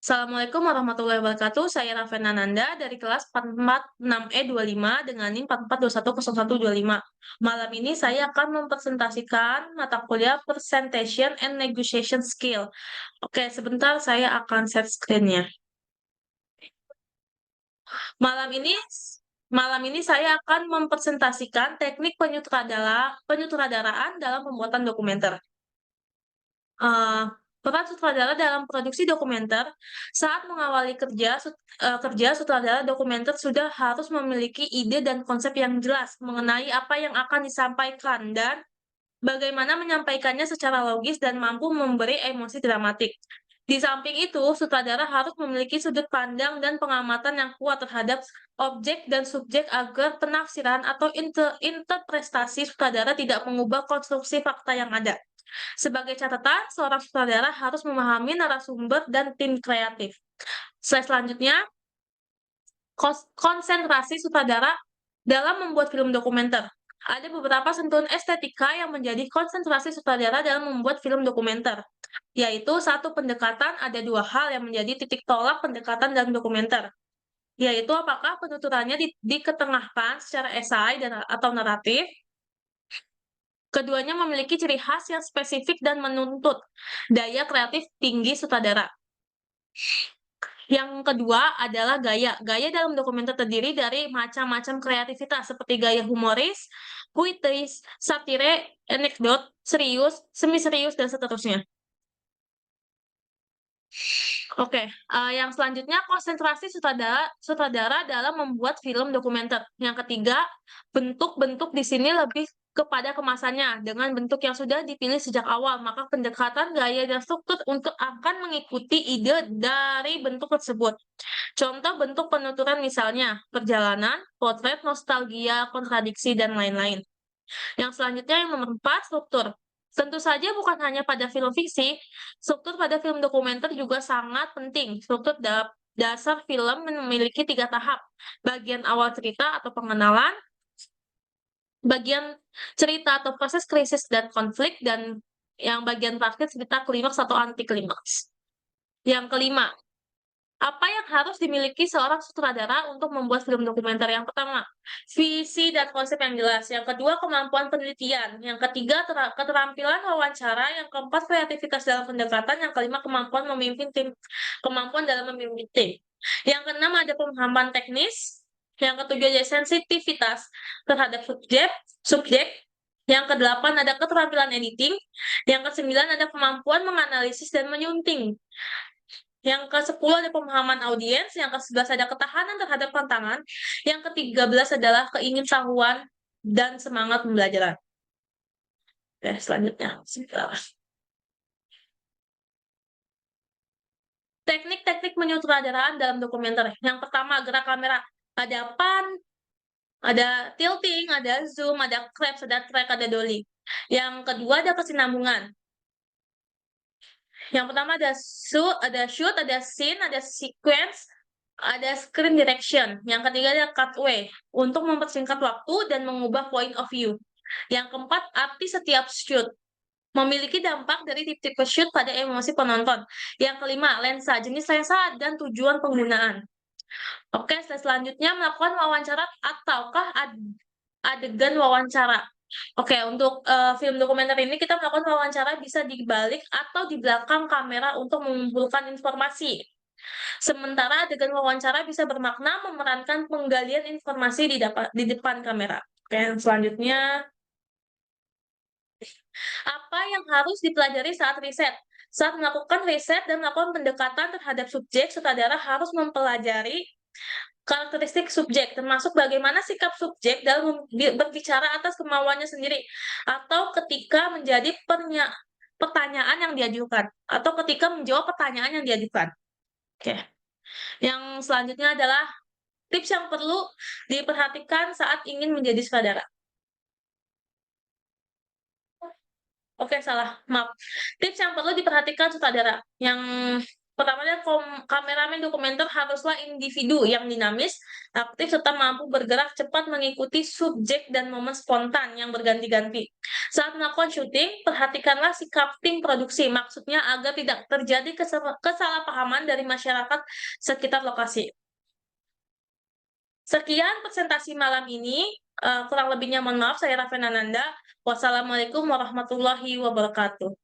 Assalamualaikum warahmatullahi wabarakatuh. Saya Raffena Nanda dari kelas 446E25 dengan NIM 44210125. Malam ini saya akan mempresentasikan mata kuliah Presentation and Negotiation Skill. Oke, sebentar saya akan share screen-nya. Malam ini Malam ini saya akan mempresentasikan teknik penyutradaraan dalam pembuatan dokumenter. Peran sutradara dalam produksi dokumenter. Saat mengawali kerja sutradara dokumenter sudah harus memiliki ide dan konsep yang jelas mengenai apa yang akan disampaikan dan bagaimana menyampaikannya secara logis dan mampu memberi emosi dramatik. Di samping itu, sutradara harus memiliki sudut pandang dan pengamatan yang kuat terhadap objek dan subjek agar penafsiran atau interpretasi sutradara tidak mengubah konstruksi fakta yang ada. Sebagai catatan, seorang sutradara harus memahami narasumber dan tim kreatif. Slide selanjutnya, konsentrasi sutradara dalam membuat film dokumenter. Ada beberapa sentuhan estetika yang menjadi konsentrasi sutradara dalam membuat film dokumenter, yaitu satu pendekatan. Ada dua hal yang menjadi titik tolak pendekatan dalam dokumenter, yaitu apakah penuturannya diketengahkan secara esai atau naratif. Keduanya memiliki ciri khas yang spesifik dan menuntut daya kreatif tinggi sutradara. Yang kedua adalah gaya. Gaya dalam dokumenter terdiri dari macam-macam kreativitas seperti gaya humoris, puitis, satire, anekdot, serius, semi-serius, dan seterusnya. Oke, yang selanjutnya konsentrasi sutradara dalam membuat film dokumenter. Yang ketiga, bentuk-bentuk di sini lebih kepada kemasannya dengan bentuk yang sudah dipilih sejak awal, maka pendekatan gaya dan struktur untuk akan mengikuti ide dari bentuk tersebut. Contoh bentuk penuturan misalnya perjalanan, potret, nostalgia, kontradiksi, dan lain-lain. Yang selanjutnya yang nomor 4, struktur. Tentu saja bukan hanya pada film fiksi, struktur pada film dokumenter juga sangat penting. Struktur dasar film memiliki 3 tahap. Bagian awal cerita atau pengenalan, bagian cerita atau proses krisis dan konflik, dan yang bagian terakhir cerita klimaks atau anti klimaks. Yang kelima, apa yang harus dimiliki seorang sutradara untuk membuat film dokumenter? Yang pertama, visi dan konsep yang jelas. Yang kedua, kemampuan penelitian. Yang ketiga, keterampilan wawancara. Yang keempat, kreativitas dalam pendekatan. Yang kelima, kemampuan dalam memimpin tim. Yang keenam, ada pemahaman teknis. Yang ketujuh, ada sensitivitas terhadap subjek. Yang kedelapan, ada keterampilan editing. Yang kesembilan, ada kemampuan menganalisis dan menyunting. Yang ke-10 ada pemahaman audiens, yang ke-11 ada ketahanan terhadap tantangan, yang ke-13 adalah keingintahuan dan semangat pembelajaran. Oke, selanjutnya. Teknik-teknik penyutradaraan dalam dokumenter. Yang pertama, gerak kamera. Ada pan, ada tilting, ada zoom, ada claps, ada track, ada dolly. Yang kedua, ada kesinambungan. Yang pertama ada shoot, ada scene, ada sequence, ada screen direction. Yang ketiga ada cutaway untuk mempersingkat waktu dan mengubah point of view. Yang keempat, arti setiap shoot memiliki dampak dari tipe shoot pada emosi penonton. Yang kelima, lensa, jenis lensa dan tujuan penggunaan. Oke, selanjutnya melakukan wawancara ataukah adegan wawancara. Oke, untuk film dokumenter ini kita melakukan wawancara bisa di balik atau di belakang kamera untuk mengumpulkan informasi. Sementara adegan wawancara bisa bermakna memerankan penggalian informasi di depan kamera. Oke, selanjutnya, apa yang harus dipelajari saat riset? Saat melakukan riset dan melakukan pendekatan terhadap subjek, sutradara harus mempelajari karakteristik subjek, termasuk bagaimana sikap subjek dalam berbicara atas kemauannya sendiri, atau ketika menjadi pertanyaan yang diajukan, atau ketika menjawab pertanyaan yang diajukan. Oke. Yang selanjutnya adalah tips yang perlu diperhatikan saat ingin menjadi sutradara. Oke, salah. Maaf. Tips yang perlu diperhatikan sutradara. Yang Pertamanya kameramen dokumenter haruslah individu yang dinamis, aktif, serta mampu bergerak cepat mengikuti subjek dan momen spontan yang berganti-ganti. Saat melakukan syuting, perhatikanlah sikap tim produksi, maksudnya agar tidak terjadi kesalahpahaman dari masyarakat sekitar lokasi. Sekian presentasi malam ini, kurang lebihnya mohon maaf, saya Raffi Nananda. Wassalamualaikum warahmatullahi wabarakatuh.